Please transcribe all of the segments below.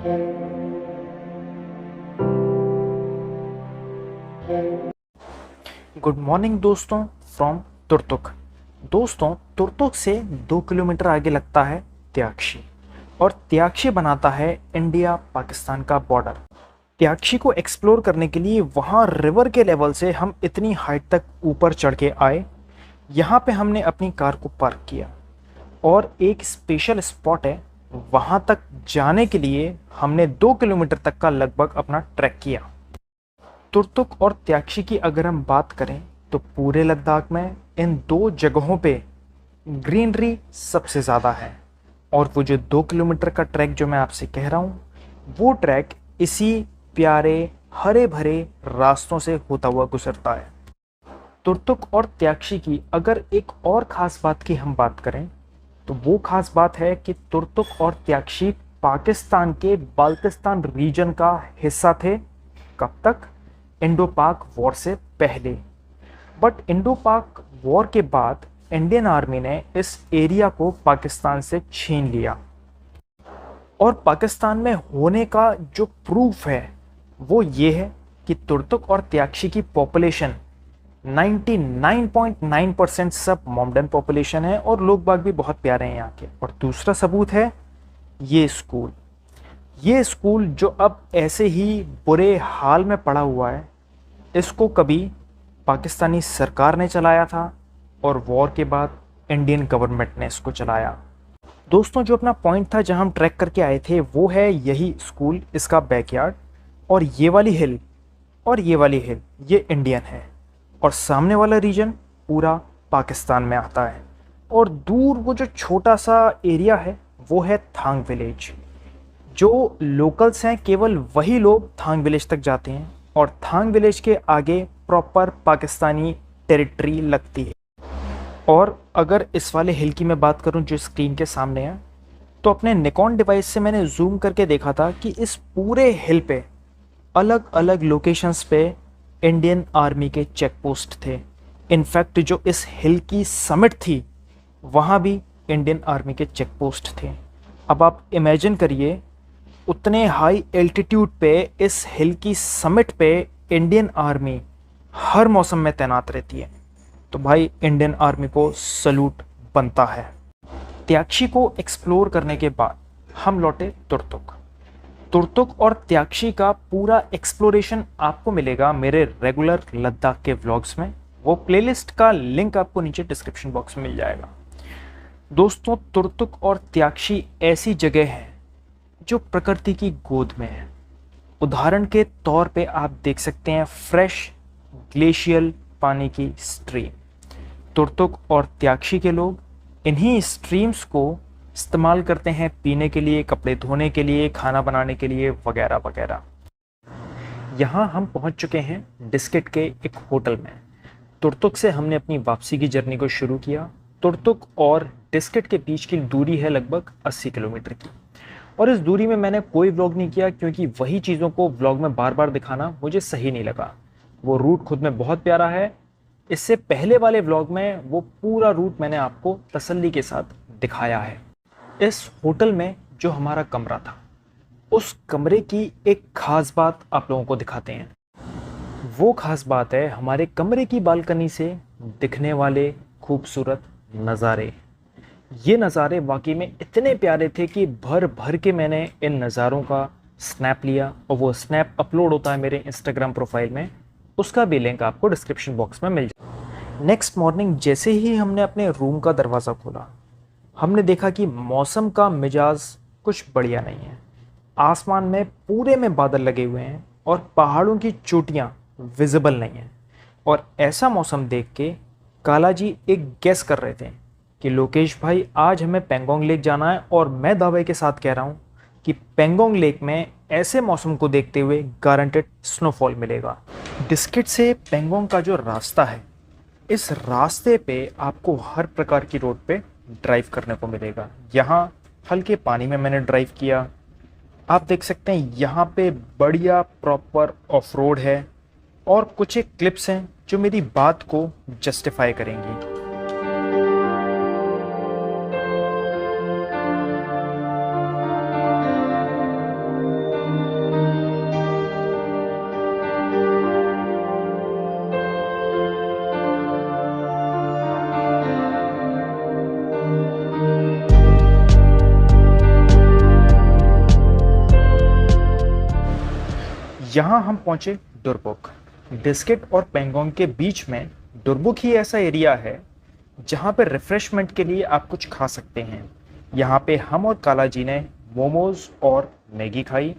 Good morning दोस्तों from Turtuk. दोस्तों, तुर्तुक से 2 किलोमीटर आगे लगता है त्यागशी, और त्यागशी बनाता है इंडिया पाकिस्तान का बॉर्डर। त्यागशी को एक्सप्लोर करने के लिए वहाँ रिवर के लेवल से हम इतनी हाइट तक ऊपर चढ़ के आए। यहाँ पे हमने अपनी कार को पार्क किया और एक स्पेशल स्पॉट है, वहाँ तक जाने के लिए हमने 2 किलोमीटर तक का लगभग अपना ट्रैक किया। तुर्तुक और त्यागशी की अगर हम बात करें तो पूरे लद्दाख में इन 2 जगहों पे ग्रीनरी सबसे ज़्यादा है, और वो जो 2 किलोमीटर का ट्रैक जो मैं आपसे कह रहा हूँ, वो ट्रैक इसी प्यारे हरे भरे रास्तों से होता हुआ गुजरता है। तुर्तुक और त्यागशी की अगर एक और ख़ास बात की हम बात करें तो वो ख़ास बात है कि तुर्तुक और त्यागशी पाकिस्तान के बाल्टिस्तान रीजन का हिस्सा थे। कब तक? इंडो पाक वॉर से पहले। बट इंडो पाक वॉर के बाद इंडियन आर्मी ने इस एरिया को पाकिस्तान से छीन लिया, और पाकिस्तान में होने का जो प्रूफ है वो ये है कि तुर्तुक और त्यागशी की पॉपुलेशन 99.9% सब मोमडन पॉपुलेशन है, और लोग बाग भी बहुत प्यारे हैं यहाँ के। और दूसरा सबूत है ये स्कूल जो अब ऐसे ही बुरे हाल में पड़ा हुआ है, इसको कभी पाकिस्तानी सरकार ने चलाया था और वॉर के बाद इंडियन गवर्नमेंट ने इसको चलाया। दोस्तों, जो अपना पॉइंट था जहां हम ट्रैक करके आए थे वो है यही स्कूल, इसका बैकयार्ड, और ये वाली हिल ये इंडियन है, और सामने वाला रीजन पूरा पाकिस्तान में आता है। और दूर वो जो छोटा सा एरिया है वो है थांग विलेज। जो लोकल्स हैं केवल वही लोग थांग विलेज तक जाते हैं, और थांग विलेज के आगे प्रॉपर पाकिस्तानी टेरिटरी लगती है। और अगर इस वाले हिल की मैं बात करूं जो स्क्रीन के सामने है, तो अपने निकॉन डिवाइस से मैंने जूम करके देखा था कि इस पूरे हिल पे अलग अलग लोकेशंस पे इंडियन आर्मी के चेक पोस्ट थे। इनफैक्ट जो इस हिल की समिट थी वहाँ भी इंडियन आर्मी के चेक पोस्ट थे। अब आप इमेजिन करिए, उतने हाई एल्टीट्यूड पे इस हिल की समिट पे इंडियन आर्मी हर मौसम में तैनात रहती है, तो भाई इंडियन आर्मी को सल्यूट बनता है। त्यागशी को एक्सप्लोर करने के बाद हम लौटे तुर्तुक और त्यागशी का पूरा एक्सप्लोरेशन आपको मिलेगा मेरे रेगुलर लद्दाख के व्लॉग्स में। वो प्लेलिस्ट का लिंक आपको नीचे डिस्क्रिप्शन बॉक्स में मिल जाएगा। दोस्तों, तुर्तुक और त्यागशी ऐसी जगह है जो प्रकृति की गोद में है। उदाहरण के तौर पे आप देख सकते हैं फ्रेश ग्लेशियल पानी की स्ट्रीम। तुर्तुक और त्यागशी के लोग इन्हीं स्ट्रीम्स को इस्तेमाल करते हैं पीने के लिए, कपड़े धोने के लिए, खाना बनाने के लिए, वगैरह वगैरह। यहाँ हम पहुँच चुके हैं डिस्किट के एक होटल में। तुर्तुक से हमने अपनी वापसी की जर्नी को शुरू किया। तुर्तुक और डिस्किट के बीच की दूरी है लगभग 80 किलोमीटर की, और इस दूरी में मैंने कोई व्लॉग नहीं किया क्योंकि वही चीज़ों को व्लॉग में बार बार दिखाना मुझे सही नहीं लगा। वो रूट खुद में बहुत प्यारा है। इससे पहले वाले व्लॉग में वो पूरा रूट मैंने आपको तसल्ली के साथ दिखाया है। इस होटल में जो हमारा कमरा था, उस कमरे की एक ख़ास बात आप लोगों को दिखाते हैं। वो ख़ास बात है हमारे कमरे की बालकनी से दिखने वाले खूबसूरत नज़ारे। ये नज़ारे वाकई में इतने प्यारे थे कि भर भर के मैंने इन नज़ारों का स्नैप लिया, और वो स्नैप अपलोड होता है मेरे इंस्टाग्राम प्रोफाइल में। उसका भी लिंक आपको डिस्क्रिप्शन बॉक्स में मिल जाए। नेक्स्ट मॉर्निंग जैसे ही हमने अपने रूम का दरवाज़ा खोला, हमने देखा कि मौसम का मिजाज कुछ बढ़िया नहीं है। आसमान में पूरे में बादल लगे हुए हैं और पहाड़ों की चोटियाँ विजिबल नहीं हैं। और ऐसा मौसम देख के काला जी एक गेस कर रहे थे कि लोकेश भाई आज हमें पेंगोंग लेक जाना है, और मैं दावे के साथ कह रहा हूँ कि पेंगोंग लेक में ऐसे मौसम को देखते हुए गारंटेड स्नोफॉल मिलेगा। डिस्किट से पेंगोंग का जो रास्ता है, इस रास्ते पे आपको हर प्रकार की रोड पे ड्राइव करने को मिलेगा। यहाँ हल्के पानी में मैंने ड्राइव किया। आप देख सकते हैं यहाँ पे बढ़िया प्रॉपर ऑफ रोड है, और कुछ एक क्लिप्स हैं जो मेरी बात को जस्टिफाई करेंगी। यहाँ हम पहुँचे दुरबुक। बिस्किट और पेंगोंग के बीच में दुरबुक ही ऐसा एरिया है जहाँ पे रिफ्रेशमेंट के लिए आप कुछ खा सकते हैं। यहाँ पे हम और काला जी ने मोमोज और मैगी खाई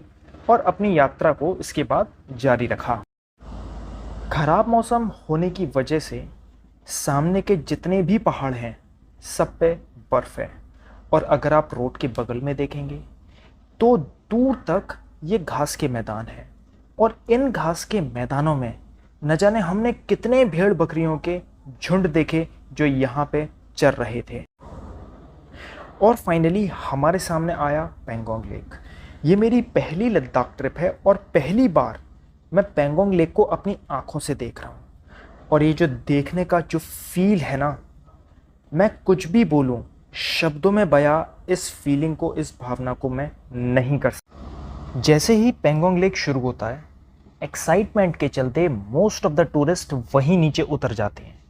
और अपनी यात्रा को इसके बाद जारी रखा। खराब मौसम होने की वजह से सामने के जितने भी पहाड़ हैं सब पे बर्फ़ है, और अगर आप रोड के बगल में देखेंगे तो दूर तक ये घास के मैदान हैं, और इन घास के मैदानों में न जाने हमने कितने भेड़ बकरियों के झुंड देखे जो यहाँ पे चर रहे थे। और फाइनली हमारे सामने आया पेंगोंग लेक। ये मेरी पहली लद्दाख ट्रिप है और पहली बार मैं पेंगोंग लेक को अपनी आंखों से देख रहा हूँ, और ये जो देखने का जो फील है ना, मैं कुछ भी बोलूँ शब्दों में बयां इस फीलिंग को, इस भावना को मैं नहीं कर सकता। जैसे ही पेंगोंग लेक शुरू होता है, एक्साइटमेंट के चलते मोस्ट ऑफ द टूरिस्ट वहीं नीचे उतर जाते हैं,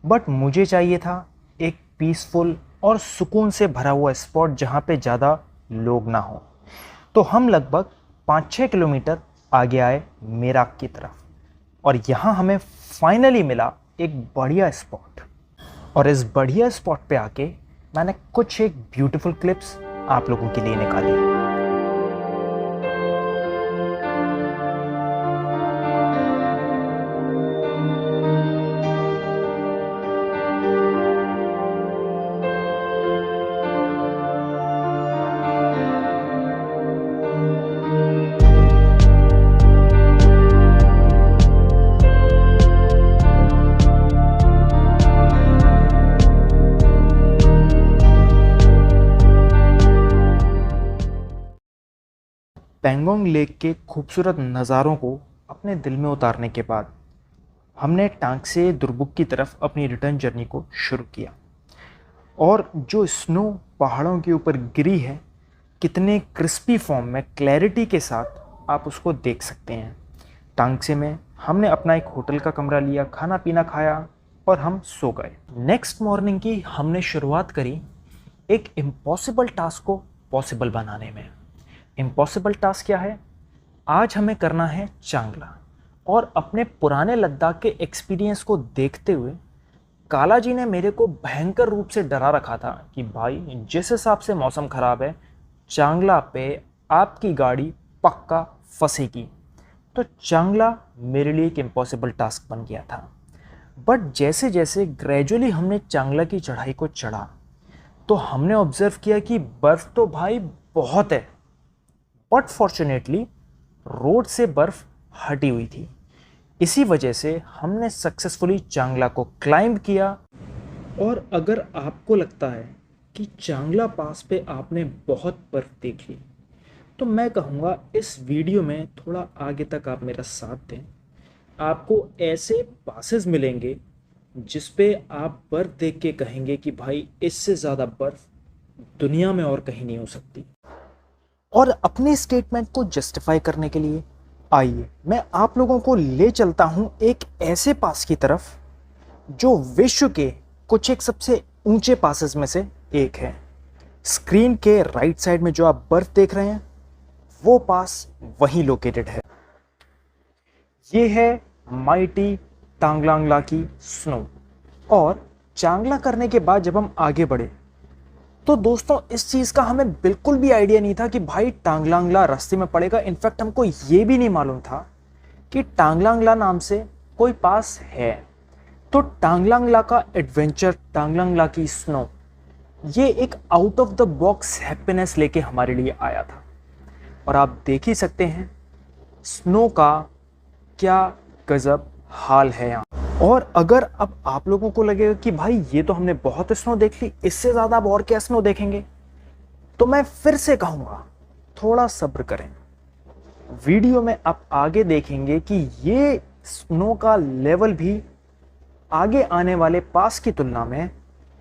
बट मुझे चाहिए था एक पीसफुल और सुकून से भरा हुआ स्पॉट जहाँ पे ज़्यादा लोग ना हो। तो हम लगभग 5-6 किलोमीटर आगे आए मेराक की तरफ, और यहाँ हमें फाइनली मिला एक बढ़िया स्पॉट। और इस बढ़िया स्पॉट पे आके मैंने कुछ एक ब्यूटीफुल क्लिप्स आप लोगों के लिए निकाली। पेंगोंग लेक के खूबसूरत नज़ारों को अपने दिल में उतारने के बाद हमने टांग से दुरबुक की तरफ अपनी रिटर्न जर्नी को शुरू किया। और जो स्नो पहाड़ों के ऊपर गिरी है, कितने क्रिस्पी फॉर्म में क्लैरिटी के साथ आप उसको देख सकते हैं। टांग से में हमने अपना एक होटल का कमरा लिया, खाना पीना खाया और हम सो गए। नेक्स्ट मॉर्निंग की हमने शुरुआत करी एक इम्पॉसिबल टास्क को पॉसिबल बनाने में। इम्पॉसिबल टास्क क्या है? आज हमें करना है चांगला। और अपने पुराने लद्दाख के एक्सपीरियंस को देखते हुए काला जी ने मेरे को भयंकर रूप से डरा रखा था कि भाई जिस हिसाब से मौसम ख़राब है, चांगला पे आपकी गाड़ी पक्का फंसेगी। तो चांगला मेरे लिए एक इम्पॉसिबल टास्क बन गया था। बट जैसे जैसे ग्रेजुअली हमने चांगला की चढ़ाई को चढ़ा तो हमने ऑब्ज़र्व किया कि बर्फ़ तो भाई बहुत है, बट फॉर्चुनेटली रोड से बर्फ़ हटी हुई थी। इसी वजह से हमने सक्सेसफुली चांगला को क्लाइंब किया। और अगर आपको लगता है कि चांगला पास पे आपने बहुत बर्फ़ देख ली, तो मैं कहूँगा इस वीडियो में थोड़ा आगे तक आप मेरा साथ दें। आपको ऐसे पासेस मिलेंगे जिस पे आप बर्फ़ देख के कहेंगे कि भाई इससे ज़्यादा बर्फ़ दुनिया में और कहीं नहीं हो सकती। और अपने स्टेटमेंट को जस्टिफाई करने के लिए आइए मैं आप लोगों को ले चलता हूं एक ऐसे पास की तरफ जो विश्व के कुछ एक सबसे ऊंचे पासेस में से एक है। स्क्रीन के राइट साइड में जो आप बर्फ देख रहे हैं वो पास वहीं लोकेटेड है। ये है माइटी टांगलांगला की स्नो। और चांगला करने के बाद जब हम आगे बढ़े तो दोस्तों इस चीज़ का हमें बिल्कुल भी आइडिया नहीं था कि भाई टांगलांगला रास्ते में पड़ेगा। इनफैक्ट हमको ये भी नहीं मालूम था कि टांगलांगला नाम से कोई पास है। तो टांगलांगला का एडवेंचर, टांगलांगला की स्नो, ये एक out of the box happiness लेके हमारे लिए आया था। और आप देख ही सकते हैं स्नो का क्या गजब हाल है यहाँ। और अगर अब आप लोगों को लगेगा कि भाई ये तो हमने बहुत स्नो देख ली, इससे ज़्यादा अब और क्या स्नो देखेंगे, तो मैं फिर से कहूँगा थोड़ा सब्र करें। वीडियो में आप आगे देखेंगे कि ये स्नो का लेवल भी आगे आने वाले पास की तुलना में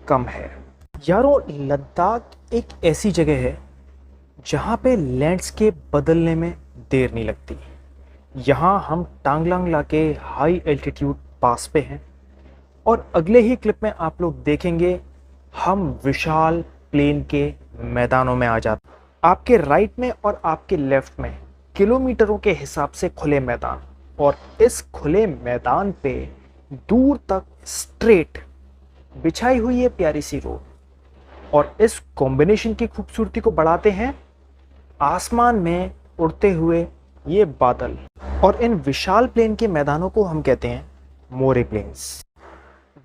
कम है। यारों, लद्दाख एक ऐसी जगह है जहाँ पे लैंडस्केप बदलने में देर नहीं लगती। यहाँ हम टांगलांगला के हाई एल्टीट्यूड पास पे हैं और अगले ही क्लिप में आप लोग देखेंगे हम विशाल प्लेन के मैदानों में आ जाते। आपके राइट में और आपके लेफ्ट में किलोमीटरों के हिसाब से खुले मैदान, और इस खुले मैदान पे दूर तक स्ट्रेट बिछाई हुई है प्यारी सी रोड, और इस कॉम्बिनेशन की खूबसूरती को बढ़ाते हैं आसमान में उड़ते हुए ये बादल, और इन विशाल प्लेन के मैदानों को हम कहते हैं मोरे प्लेन्स।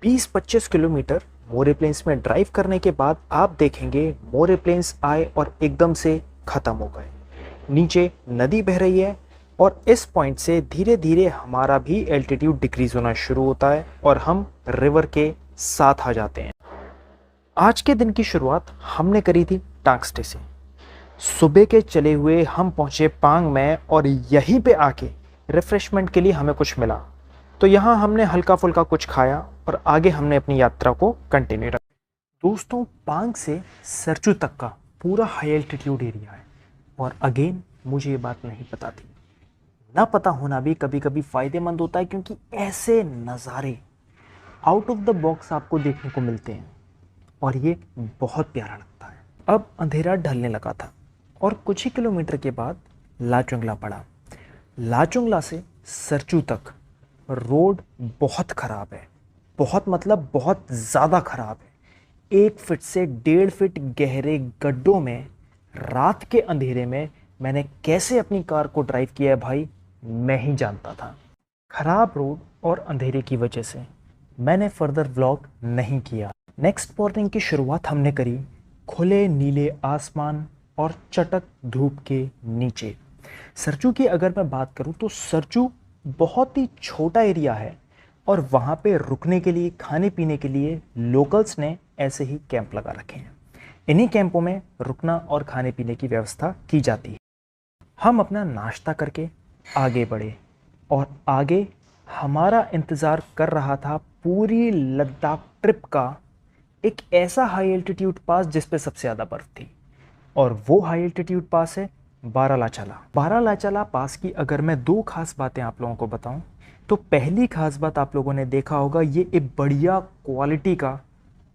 20-25 किलोमीटर मोरे प्लेन्स में ड्राइव करने के बाद आप देखेंगे मोरे प्लेन्स आए और एकदम से खत्म हो गए। नीचे नदी बह रही है, और इस पॉइंट से धीरे धीरे हमारा भी एल्टीट्यूड डिक्रीज होना शुरू होता है और हम रिवर के साथ आ जाते हैं। आज के दिन की शुरुआत हमने करी थी टांगस्टे से। सुबह के चले हुए हम पहुंचे पांग में, और यहीं पे आके रिफ्रेशमेंट के लिए हमें कुछ मिला, तो यहाँ हमने हल्का फुल्का कुछ खाया और आगे हमने अपनी यात्रा को कंटिन्यू रखा। दोस्तों, पांग से सरचू तक का पूरा हाई एल्टीट्यूड एरिया है, और अगेन मुझे ये बात नहीं पता थी। ना पता होना भी कभी कभी फ़ायदेमंद होता है, क्योंकि ऐसे नज़ारे आउट ऑफ द बॉक्स आपको देखने को मिलते हैं और ये बहुत प्यारा लगता है। अब अंधेरा ढलने लगा था और कुछ ही किलोमीटर के बाद लाचुंगला पड़ा। लाचुंगला से सरचू तक रोड बहुत ख़राब है, बहुत मतलब बहुत ज़्यादा ख़राब है। 1 फीट से 1.5 फीट गहरे गड्ढों में रात के अंधेरे में मैंने कैसे अपनी कार को ड्राइव किया है भाई, मैं ही जानता था। ख़राब रोड और अंधेरे की वजह से मैंने फर्दर व्लॉग नहीं किया। नेक्स्ट मॉर्निंग की शुरुआत हमने करी खुले नीले आसमान और चटक धूप के नीचे। सरचू की अगर मैं बात करूं तो सरचू बहुत ही छोटा एरिया है, और वहाँ पे रुकने के लिए, खाने पीने के लिए लोकल्स ने ऐसे ही कैंप लगा रखे हैं। इन्हीं कैंपों में रुकना और खाने पीने की व्यवस्था की जाती है। हम अपना नाश्ता करके आगे बढ़े, और आगे हमारा इंतज़ार कर रहा था पूरी लद्दाख ट्रिप का एक ऐसा हाई एल्टीट्यूड पास जिस पे सबसे ज़्यादा बर्फ़ थी, और वो हाई एल्टीट्यूड पास है बारालाचाला। बारालाचाला पास की अगर मैं 2 खास बातें आप लोगों को बताऊं, तो पहली खास बात आप लोगों ने देखा होगा, ये एक बढ़िया क्वालिटी का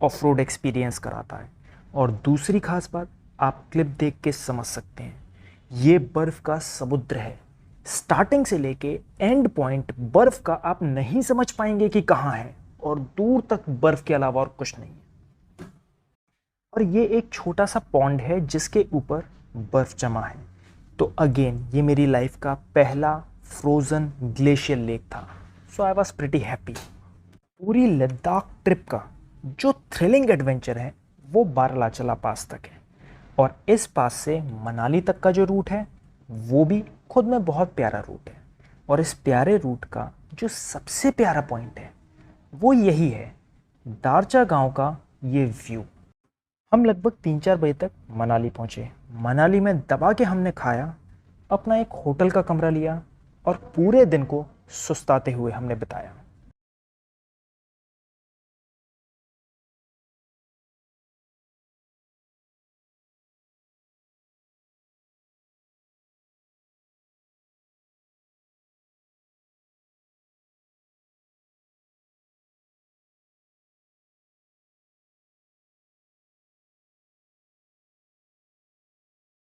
ऑफ रोड एक्सपीरियंस कराता है, और दूसरी खास बात आप क्लिप देख के समझ सकते हैं, ये बर्फ़ का समुद्र है। स्टार्टिंग से लेके एंड पॉइंट बर्फ़ का आप नहीं समझ पाएंगे कि कहाँ है, और दूर तक बर्फ़ के अलावा और कुछ नहीं है। और ये एक छोटा सा पॉन्ड है जिसके ऊपर बर्फ़ जमा है। तो अगेन ये मेरी लाइफ का पहला फ्रोज़न ग्लेशियर लेक था, सो आई वॉज प्रिटी हैप्पी। पूरी लद्दाख ट्रिप का जो थ्रिलिंग एडवेंचर है वो बारालाचाला पास तक है, और इस पास से मनाली तक का जो रूट है वो भी खुद में बहुत प्यारा रूट है। और इस प्यारे रूट का जो सबसे प्यारा पॉइंट है वो यही है, दारचा गांव का ये व्यू। हम लगभग 3-4 बजे तक मनाली पहुंचे। मनाली में दबा के हमने खाया, अपना एक होटल का कमरा लिया, और पूरे दिन को सुस्ताते हुए हमने बिताया।